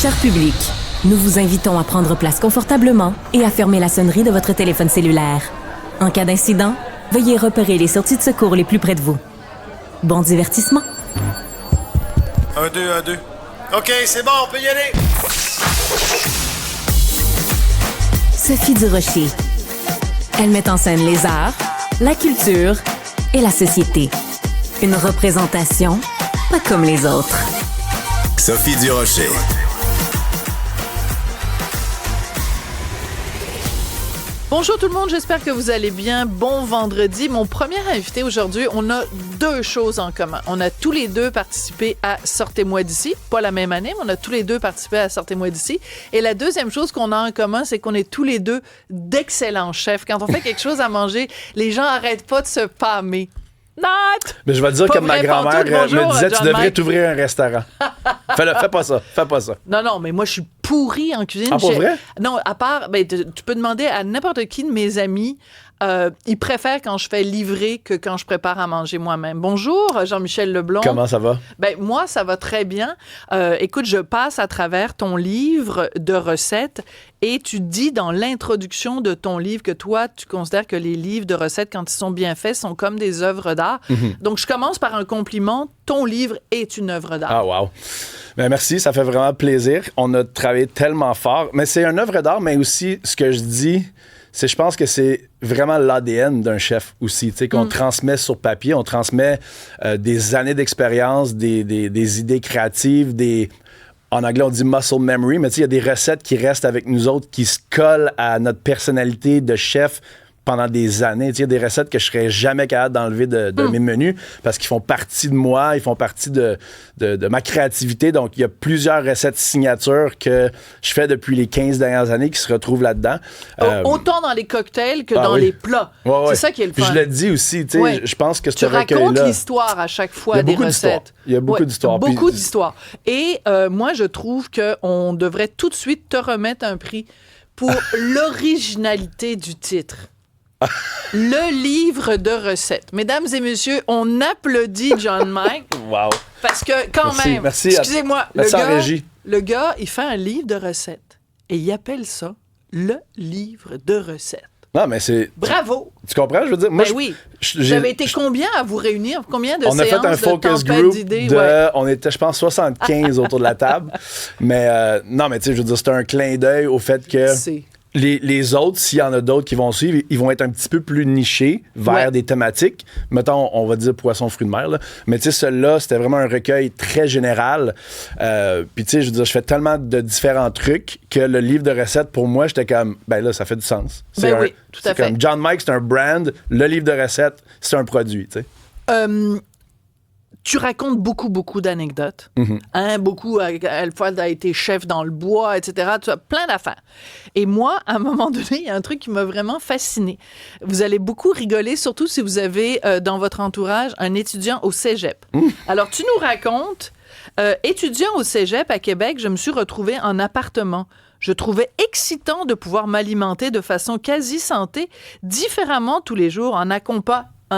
Cher public, nous vous invitons à prendre place confortablement et à fermer la sonnerie de votre téléphone cellulaire. En cas d'incident, veuillez repérer les sorties de secours les plus près de vous. Bon divertissement. 1, 2, 1, 2. OK, c'est bon, on peut y aller. Sophie Durocher. Elle met en scène les arts, la culture et la société. Une représentation pas comme les autres. Sophie Durocher. Bonjour tout le monde, j'espère que vous allez bien. Bon vendredi. Mon premier invité aujourd'hui, on a deux choses en commun. On a tous les deux participé à Sortez-moi d'ici. Pas la même année, mais on a tous les deux participé à Sortez-moi d'ici. Et la deuxième chose qu'on a en commun, c'est qu'on est tous les deux d'excellents chefs. Quand on fait quelque chose à manger, les gens arrêtent pas de se pâmer. Not! Mais je vais te dire, Pas comme ma vrai, grand-mère pantoute, me bonjour, disait, John tu devrais Mike. t'ouvrir un restaurant. Fais pas ça. Non, mais moi, je suis pourrie en cuisine. Ah, pour vrai? Non, à part, tu peux demander à n'importe qui de mes amis, ils préfèrent quand je fais livrer que quand je prépare à manger moi-même. Bonjour, Jean-Michel Leblond. Comment ça va? Moi, ça va très bien. Écoute, je passe à travers ton livre de recettes et tu dis dans l'introduction de ton livre que toi, tu considères que les livres de recettes, quand ils sont bien faits, sont comme des œuvres d'art. Mm-hmm. Donc, je commence par un compliment. Ton livre est une œuvre d'art. Ah, wow. Ben, merci, ça fait vraiment plaisir. On a travaillé tellement fort. Mais c'est une œuvre d'art, mais aussi, ce que je dis, c'est je pense que c'est vraiment l'ADN d'un chef aussi, tu sais, qu'on transmet sur papier, on transmet des années d'expérience, des idées créatives, en anglais, on dit muscle memory, mais tu sais, il y a des recettes qui restent avec nous autres, qui se collent à notre personnalité de chef pendant des années. Tu sais, il y a des recettes que je serais jamais capable d'enlever de mes menus parce qu'ils font partie de moi, ils font partie de ma créativité. Donc, il y a plusieurs recettes signatures que je fais depuis les 15 dernières années qui se retrouvent là-dedans. Autant dans les cocktails que dans les plats. Ouais. C'est ça qui est le fun. Puis je le dis aussi, tu sais, je pense que ce tu racontes recueil-là... l'histoire à chaque fois des recettes. Il y a beaucoup d'histoires. Beaucoup d'histoires. Et moi, je trouve qu'on devrait tout de suite te remettre un prix pour l'originalité du titre. Le livre de recettes. Mesdames et messieurs, on applaudit John Mike. Wow. Parce que, quand même, merci excusez-moi, régie. le gars, il fait un livre de recettes et il appelle ça le livre de recettes. Non, mais c'est... Bravo! Tu comprends? Je veux dire, moi, oui. J'avais été combien à vous réunir? Combien de on a séances fait un focus de tempête group d'idées? on était, je pense, 75 autour de la table. Mais non, mais tu sais, je veux dire, c'était un clin d'œil au fait que... Les autres, s'il y en a d'autres qui vont suivre, ils vont être un petit peu plus nichés vers des thématiques. Mettons, on va dire poisson, fruits de mer. Là. Mais tu sais, celui-là, c'était vraiment un recueil très général. Puis tu sais, je veux dire, je fais tellement de différents trucs que le livre de recettes, pour moi, j'étais comme, ben là, ça fait du sens. Oui, tout à fait. Comme John Mike, c'est un brand. Le livre de recettes, c'est un produit, tu sais. Tu racontes beaucoup d'anecdotes. Beaucoup, Alfred a été chef dans le bois, etc. Tu as plein d'affaires. Et moi, à un moment donné, il y a un truc qui m'a vraiment fascinée. Vous allez beaucoup rigoler, surtout si vous avez dans votre entourage un étudiant au cégep. Alors, tu nous racontes, étudiant au cégep à Québec, je me suis retrouvée en appartement. Je trouvais excitant de pouvoir m'alimenter de façon quasi santé, différemment tous les jours, en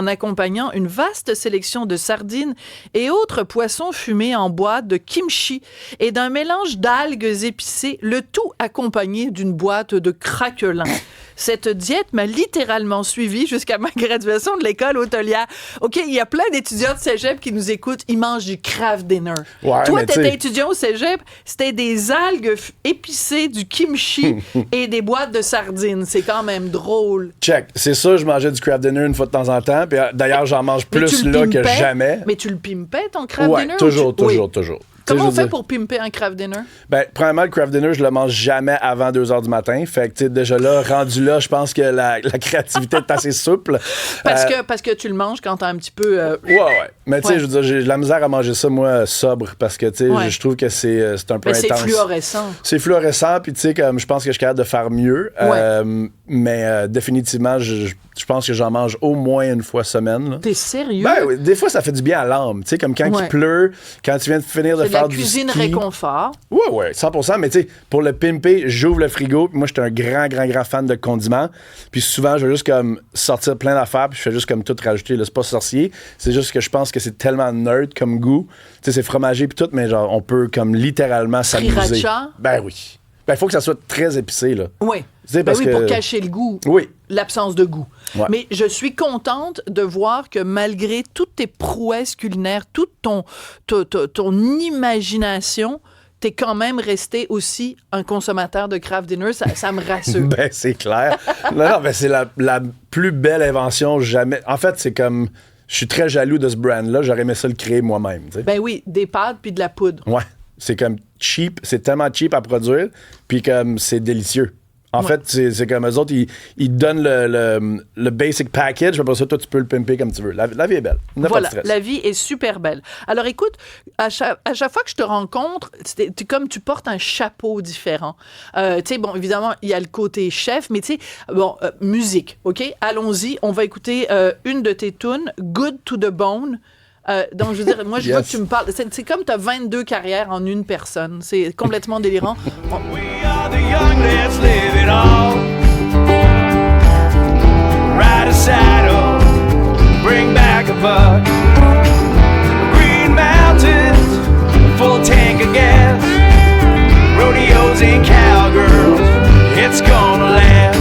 accompagnant une vaste sélection de sardines et autres poissons fumés en boîte, de kimchi et d'un mélange d'algues épicées, le tout accompagné d'une boîte de craquelins. Cette diète m'a littéralement suivie jusqu'à ma graduation de l'école hôtelière. OK, il y a plein d'étudiants de cégep qui nous écoutent. Ils mangent du craft dinner. Ouais, toi, t'étais étudiant au cégep, c'était des algues épicées, du kimchi et des boîtes de sardines. C'est quand même drôle. Check. C'est ça, je mangeais du craft dinner une fois de temps en temps. Puis d'ailleurs, j'en mange plus là que jamais. Mais tu le pimpais, ton craft dinner? Toujours. Comment on fait pour pimper un craft dinner? Ben, premièrement, le craft dinner, je le mange jamais avant 2 h du matin. Fait que, tu sais, déjà là, rendu là, je pense que la créativité est assez souple. Parce que tu le manges quand t'as un petit peu... Ouais. Mais tu sais, je veux dire, j'ai de la misère à manger ça, moi, sobre, parce que, tu sais, je trouve que c'est un peu intense. C'est fluorescent. C'est fluorescent, puis tu sais, comme je pense que je suis capable de faire mieux. Mais définitivement, je pense que j'en mange au moins une fois semaine. Là. T'es sérieux? Ben oui, des fois, ça fait du bien à l'âme. Tu sais, comme quand il pleut, quand tu viens de finir de faire La du cuisine ski. réconfort. Ouais, 100%. Mais tu sais, pour le pimper, j'ouvre le frigo. Puis moi, j'étais un grand fan de condiments. Puis souvent, je vais juste comme sortir plein d'affaires. Puis je fais juste comme tout rajouter. Là, c'est pas sorcier. C'est juste que je pense que c'est tellement nerd comme goût. Tu sais, c'est fromager puis tout, mais genre, on peut comme littéralement s'amuser. Sriracha? Ben oui. Ben, il faut que ça soit très épicé, là. Oui. Tu sais, Ben parce oui, que... pour cacher le goût. Oui. L'absence de goût. Ouais. Mais je suis contente de voir que malgré toutes tes prouesses culinaires, toute ton imagination, t'es quand même resté aussi un consommateur de craft dinner. Ça me rassure. Ben, c'est clair. non, ben, c'est la plus belle invention jamais. En fait, c'est comme... Je suis très jaloux de ce brand-là. J'aurais aimé ça le créer moi-même, tu sais. Ben oui, des pâtes puis de la poudre. Ouais. C'est comme cheap. C'est tellement cheap à produire. Puis comme c'est délicieux. En fait, c'est comme eux autres, ils donnent le basic package. Après ça, toi, tu peux le pimper comme tu veux. La vie est belle. Voilà, la vie est super belle. Alors écoute, à chaque fois que je te rencontre, comme tu portes un chapeau différent. Tu sais, bon, évidemment, il y a le côté chef, mais tu sais, bon, musique, OK? Allons-y, on va écouter une de tes tunes, Good to the Bone. Donc, je veux dire, moi, je veux que tu me parles. C'est comme tu as 22 carrières en une personne. C'est complètement délirant. We are the young, let's live it all. Ride a saddle, bring back a buck. Green mountains, a full tank of gas. Rodeos and cowgirls, it's gonna last.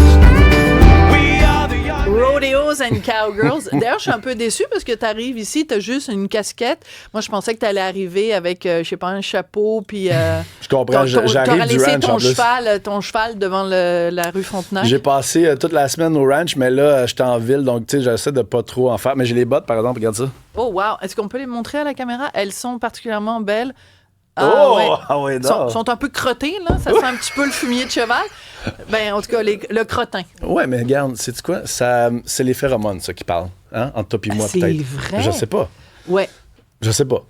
We are the young. Rodeos and Cowgirls. D'ailleurs, je suis un peu déçue parce que tu arrives ici, tu as juste une casquette. Moi, je pensais que tu allais arriver avec, je sais pas, un chapeau, puis... Je comprends, j'arrive t'aurais du laissé ranch en plus. ton cheval devant la rue Frontenac. J'ai passé toute la semaine au ranch, mais là, j'étais en ville, donc tu sais, j'essaie de pas trop en faire. Mais j'ai les bottes, par exemple, regarde ça. Oh, wow! Est-ce qu'on peut les montrer à la caméra? Elles sont particulièrement belles. Ouais, sont un peu crottées, là. Ça sent un petit peu le fumier de cheval. Ben, en tout cas, le crottin. Ouais, mais regarde, sais-tu quoi? C'est les phéromones, ça, qui parlent. Hein? Entre toi et moi, c'est peut-être. vrai? Je sais pas. Ouais. Je sais pas.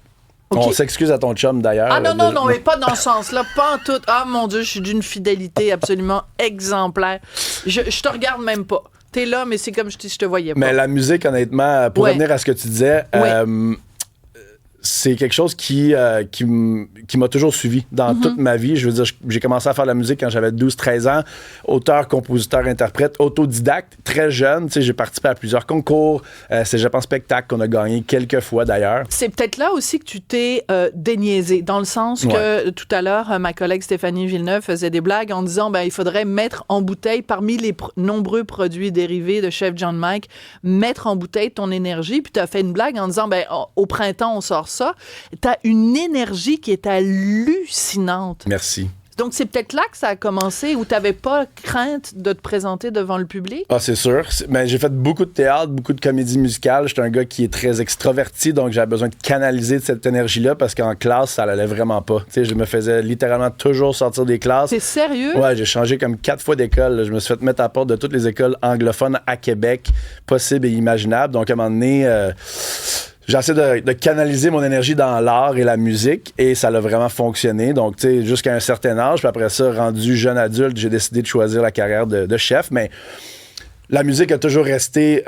Ok. On s'excuse à ton chum, d'ailleurs. Ah non, mais pas dans ce sens-là, pas en tout. Ah mon Dieu, je suis d'une fidélité absolument exemplaire. Je te regarde même pas. T'es là, mais c'est comme je te voyais pas. Mais la musique, honnêtement, pour Ouais. revenir à ce que tu disais, Ouais. c'est quelque chose qui m'a toujours suivi dans toute ma vie. Je veux dire, j'ai commencé à faire de la musique quand j'avais 12-13 ans. Auteur, compositeur, interprète, autodidacte, très jeune. Tu sais, j'ai participé à plusieurs concours. Cégep en spectacle qu'on a gagné quelques fois, d'ailleurs. C'est peut-être là aussi que tu t'es déniaisé, dans le sens que tout à l'heure, ma collègue Stéphanie Villeneuve faisait des blagues en disant il faudrait mettre en bouteille, parmi les nombreux produits dérivés de Chef John Mike, mettre en bouteille ton énergie. Puis tu as fait une blague en disant au printemps, on sort ça. Tu as une énergie qui est hallucinante. Merci. Donc, c'est peut-être là que ça a commencé, où tu n'avais pas crainte de te présenter devant le public? Ah, c'est sûr. Mais j'ai fait beaucoup de théâtre, beaucoup de comédie musicale. J'étais un gars qui est très extraverti, donc j'avais besoin de canaliser cette énergie-là parce qu'en classe, ça allait vraiment pas. Tu sais, je me faisais littéralement toujours sortir des classes. C'est sérieux? Ouais, j'ai changé comme 4 fois d'école. Je me suis fait mettre à la porte de toutes les écoles anglophones à Québec, possibles et imaginables. Donc, à un moment donné... J'essaie de canaliser mon énergie dans l'art et la musique et ça a vraiment fonctionné. Donc, tu sais, jusqu'à un certain âge, puis après ça, rendu jeune adulte, j'ai décidé de choisir la carrière de chef. Mais la musique a toujours resté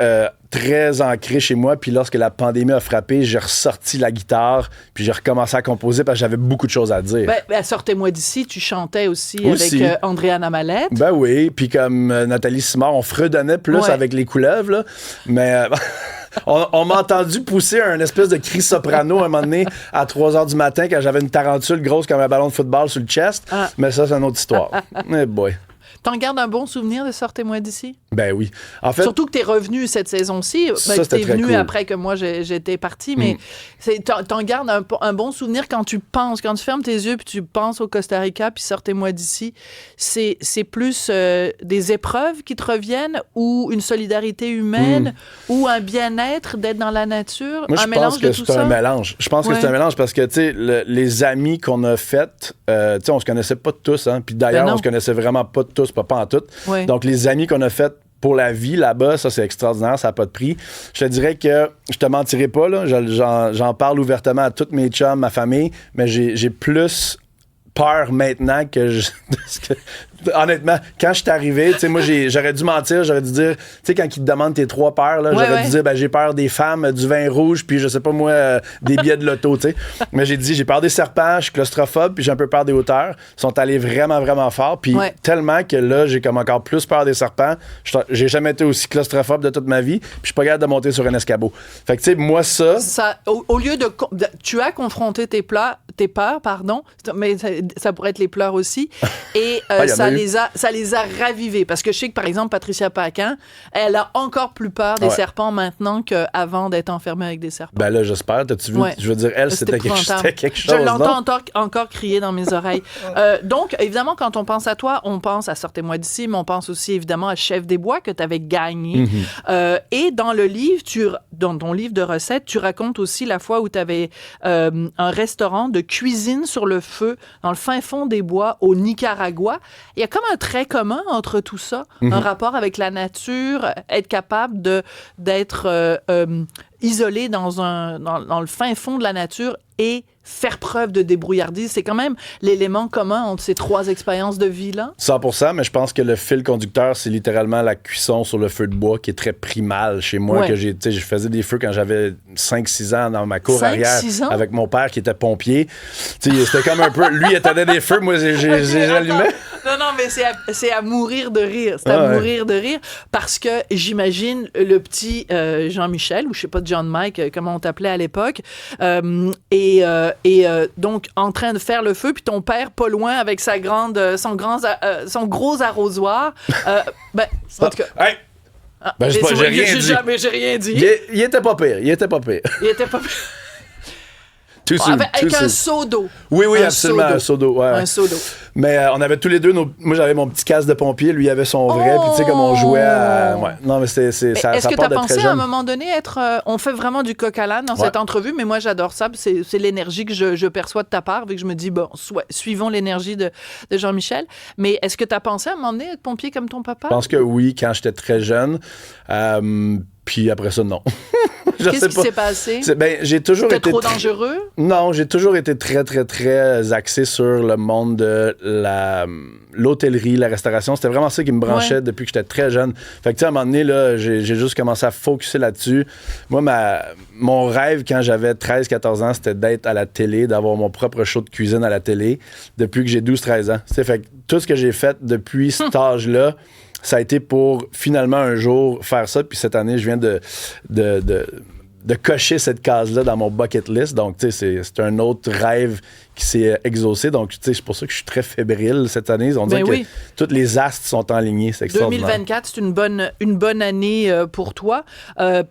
très ancrée chez moi. Puis lorsque la pandémie a frappé, j'ai ressorti la guitare puis j'ai recommencé à composer parce que j'avais beaucoup de choses à dire. Ben, sortez-moi d'ici, tu chantais aussi. Aussi. Avec Andréana Mallette. Ben oui, puis comme Nathalie Simard, on fredonnait plus avec les couleuvres, là. Mais... On m'a entendu pousser un espèce de cri soprano à un moment donné à 3 h du matin quand j'avais une tarentule grosse comme un ballon de football sur le chest. Ah. Mais ça, c'est une autre histoire. Eh boy. T'en gardes un bon souvenir de Sortez-moi d'ici? Ben oui. En fait, Surtout que t'es revenu cette saison-ci. Ça, c'était t'es très venu cool. après que moi j'étais partie, mais t'en gardes un bon souvenir quand tu penses, quand tu fermes tes yeux puis tu penses au Costa Rica puis Sortez-moi d'ici. C'est plus des épreuves qui te reviennent ou une solidarité humaine ou un bien-être d'être dans la nature, moi, un je mélange pense que de tout c'est ça. un mélange. Je pense que Ouais. c'est un mélange parce que, tu sais, les amis qu'on a faits, tu sais, on se connaissait pas tous, hein. Puis d'ailleurs, Ben non. on se connaissait vraiment pas tous, pas en tout. Ouais. Donc, les amis qu'on a faits pour la vie là-bas, ça, c'est extraordinaire, ça n'a pas de prix. Je te dirais que je te mentirai pas, là. J'en parle ouvertement à tous mes chums, ma famille, mais j'ai plus peur maintenant honnêtement, quand je suis arrivé, tu sais, moi, j'aurais dû mentir, j'aurais dû dire, tu sais, quand ils te demandent tes 3 peurs, là, j'aurais dû dire, ben, j'ai peur des femmes, du vin rouge, puis je sais pas moi, des billets de loto, tu sais. Mais j'ai dit, j'ai peur des serpents, je suis claustrophobe, puis j'ai un peu peur des hauteurs. Ils sont allés vraiment, vraiment fort, puis tellement que là, j'ai comme encore plus peur des serpents. J'ai jamais été aussi claustrophobe de toute ma vie, puis je suis pas capable de monter sur un escabeau. Fait que, tu sais, moi, ça au lieu de... Tu as confronté tes peurs, mais ça pourrait être les pleurs aussi, et ça les a ravivés. Parce que je sais que, par exemple, Patricia Paquin, elle a encore plus peur des serpents maintenant qu'avant d'être enfermée avec des serpents. Ben là, j'espère. T'as-tu vu? Je veux dire, elle, c'était quelque chose. Je l'entends encore crier dans mes oreilles. Donc, évidemment, quand on pense à toi, on pense à Sortez-moi d'ici, mais on pense aussi, évidemment, à Chef des Bois, que tu avais gagné. Et dans le livre, dans ton livre de recettes, tu racontes aussi la fois où tu avais un restaurant de cuisine sur le feu dans le fin fond des bois au Nicaragua. Il y a comme un trait commun entre tout ça, un rapport avec la nature, être capable d'être isolé dans le fin fond de la nature et faire preuve de débrouillardise. C'est quand même l'élément commun entre ces 3 expériences de vie-là. 100%, mais je pense que le fil conducteur, c'est littéralement la cuisson sur le feu de bois qui est très primal chez moi. Que je faisais des feux quand j'avais 5-6 ans dans ma cour arrière avec mon père qui était pompier. C'était comme un peu... Lui, il éteignait des feux, moi, j'allumais. Non, mais c'est à mourir de rire. C'est à mourir de rire parce que j'imagine le petit Jean-Michel, ou je sais pas, John Mike, comment on t'appelait à l'époque, donc en train de faire le feu, puis ton père pas loin avec son gros arrosoir. En tout cas... j'ai rien dit. Il était pas pire. Avec un seau d'eau. Oui, absolument, un seau d'eau. Un seau d'eau. Mais on avait tous les deux, moi j'avais mon petit casque de pompier, lui il avait son vrai, puis tu sais, comme on jouait à... Non, mais ça Est-ce que tu as pensé à un moment donné on fait vraiment du coq à l'âne dans cette entrevue, mais moi j'adore ça, c'est l'énergie que je perçois de ta part, vu que je me dis, bon, suivons l'énergie de Jean-Michel. Mais est-ce que tu as pensé à un moment donné être pompier comme ton papa? Je pense que oui, quand j'étais très jeune. Puis après ça, non. Qu'est-ce qui s'est passé? J'ai toujours été trop dangereux? Non, j'ai toujours été très, très, très axé sur le monde de l'hôtellerie, la restauration. C'était vraiment ça qui me branchait depuis que j'étais très jeune. Fait que, tu sais, à un moment donné, là, j'ai juste commencé à focusser là-dessus. Moi, mon rêve, quand j'avais 13-14 ans, c'était d'être à la télé, d'avoir mon propre show de cuisine à la télé depuis que j'ai 12-13 ans. T'sais, fait que tout ce que j'ai fait depuis cet âge-là, ça a été pour finalement un jour faire ça. Puis cette année, je viens de cocher cette case-là dans mon bucket list. Donc, tu sais, c'est un autre rêve qui s'est exaucé. Donc, tu sais, c'est pour ça que je suis très fébrile cette année. On dirait que toutes les astres sont alignés. C'est extraordinaire. 2024, c'est une bonne année pour toi.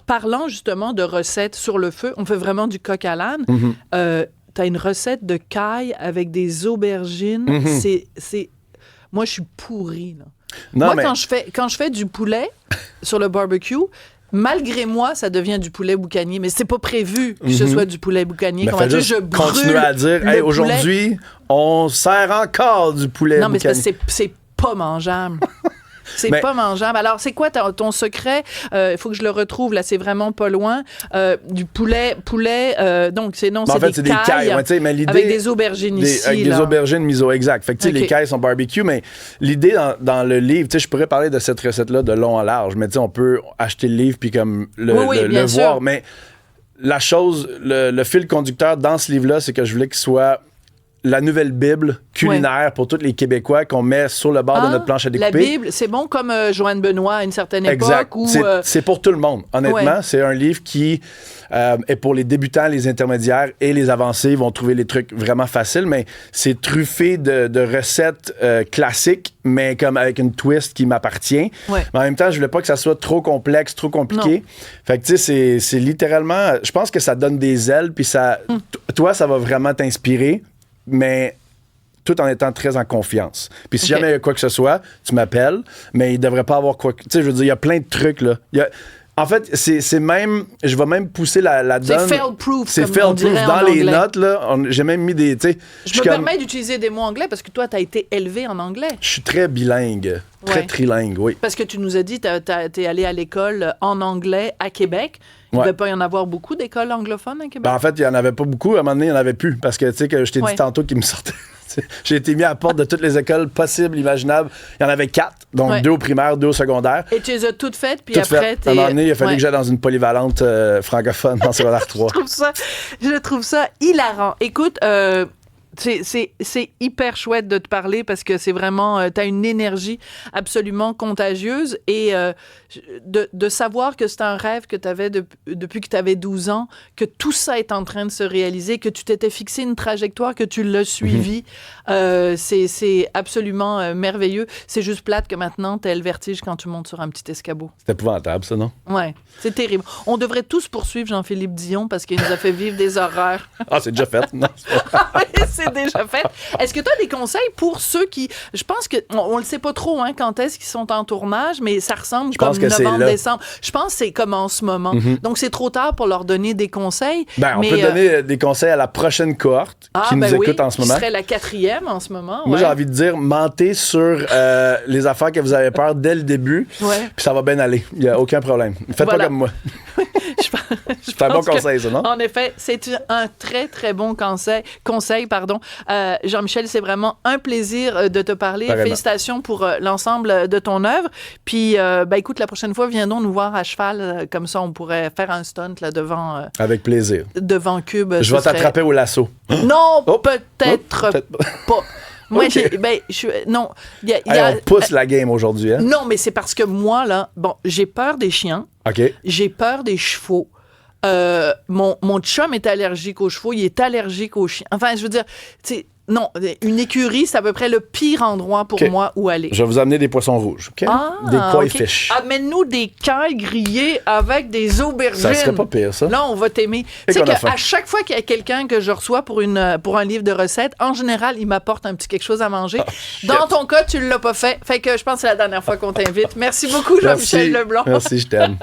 Parlant justement de recettes sur le feu, on fait vraiment du coq à l'âne. Tu as une recette de caille avec des aubergines. Moi, je suis pourrie, là. Non, moi, quand je fais du poulet sur le barbecue, malgré moi, ça devient du poulet boucanier. Mais c'est pas prévu que ce soit du poulet boucanier. Je continue à dire, aujourd'hui, on sert encore du poulet boucanier. Non, mais c'est pas mangeable. C'est pas mangeable. Alors, c'est quoi ton secret? Il faut que je le retrouve, là, c'est vraiment pas loin. Du poulet, donc c'est des cailles mais l'idée, avec des aubergines ici. Avec des aubergines miso, exact. Fait que, tu sais, les cailles sont barbecue, mais l'idée dans le livre, tu sais, je pourrais parler de cette recette-là de long en large, mais tu sais, on peut acheter le livre puis comme le voir. Sûr. Mais la chose, le fil conducteur dans ce livre-là, c'est que je voulais qu'il soit la nouvelle Bible culinaire pour tous les Québécois qu'on met sur le bord de notre planche à découper. La Bible, c'est bon comme Joanne Benoît à une certaine exact. époque. C'est pour tout le monde. Honnêtement, c'est un livre qui est pour les débutants, les intermédiaires et les avancés. Ils vont trouver les trucs vraiment faciles, mais c'est truffé de recettes classiques, mais comme avec une twist qui m'appartient. Mais en même temps, je voulais pas que ça soit trop complexe, trop compliqué. Fait que tu sais, c'est littéralement... Je pense que ça donne des ailes, puis ça... Toi, ça va vraiment t'inspirer, mais tout en étant très en confiance. Puis si jamais il y a quoi que ce soit, tu m'appelles, mais il devrait pas avoir quoi... Tu sais, je veux dire, il y a plein de trucs, là. En fait, c'est même... Je vais même pousser la donne... C'est fail-proof, c'est fail-proof. Dans les notes, là, j'ai même mis des... Je me permets d'utiliser des mots anglais parce que toi, tu as été élevé en anglais. Je suis très bilingue. Très trilingue, oui. Parce que tu nous as dit que tu es allé à l'école en anglais à Québec. Il ne devait pas y en avoir beaucoup d'écoles anglophones à Québec? En fait, il n'y en avait pas beaucoup. À un moment donné, il n'y en avait plus. Parce que, tu sais, que je t'ai dit tantôt qu'il me sortait... J'ai été mis à la porte de toutes les écoles possibles, imaginables. Il y en avait 4, donc 2 au primaire, 2 au secondaire. Et tu les as toutes faites, puis Toutes après... faites. À un moment donné, il a fallu que j'aille dans une polyvalente francophone en secondaire 3. Je trouve ça hilarant. Écoute, c'est hyper chouette de te parler parce que c'est vraiment... t'as une énergie absolument contagieuse et de savoir que c'est un rêve que t'avais depuis que t'avais 12 ans, que tout ça est en train de se réaliser, que tu t'étais fixé une trajectoire, que tu l'as suivie, c'est absolument merveilleux. C'est juste plate que maintenant, t'as le vertige quand tu montes sur un petit escabeau. C'est épouvantable, ça, non? Ouais, c'est terrible. On devrait tous poursuivre Jean-Philippe Dion parce qu'il nous a fait vivre des horreurs. Ah, c'est déjà fait, non? C'est déjà fait. Est-ce que tu as des conseils pour ceux qui... Je pense que on le sait pas trop quand est-ce qu'ils sont en tournage, mais ça ressemble comme novembre, décembre. Je pense que c'est comme en ce moment. Donc, c'est trop tard pour leur donner des conseils. On peut donner des conseils à la prochaine cohorte qui nous écoute en ce moment. Qui serait la 4e en ce moment. Moi, j'ai envie de dire, mentez sur les affaires que vous avez peur dès le débur, puis ça va bien aller. Il n'y a aucun problème. Faites pas comme moi. C'est un bon conseil, ça, non? En effet, c'est un très, très bon conseil. Jean-Michel, c'est vraiment un plaisir de te parler. Pareillement. Félicitations pour l'ensemble de ton œuvre. Puis, écoute, la prochaine fois, viens donc nous voir à cheval. Comme ça, on pourrait faire un stunt là, devant... Avec plaisir. Devant Cube. Je vais t'attraper au lasso. Non, peut-être pas. Moi, non. On pousse la game aujourd'hui, hein? Non, mais c'est parce que moi, là, j'ai peur des chiens. OK. J'ai peur des chevaux. Mon chum est allergique aux chevaux, il est allergique aux chiens. Enfin, je veux dire, non, une écurie, c'est à peu près le pire endroit pour moi où aller. Je vais vous amener des poissons rouges, OK? Des koi fish. Amène-nous des cailles grillées avec des aubergines. Ça serait pas pire, ça. Là, on va t'aimer. Tu sais qu'à chaque fois qu'il y a quelqu'un que je reçois pour un livre de recettes, en général, il m'apporte un petit quelque chose à manger. Dans ton cas, tu l'as pas fait. Fait que je pense que c'est la dernière fois qu'on t'invite. Merci beaucoup, Jean-Michel Leblanc. Merci, je t'aime.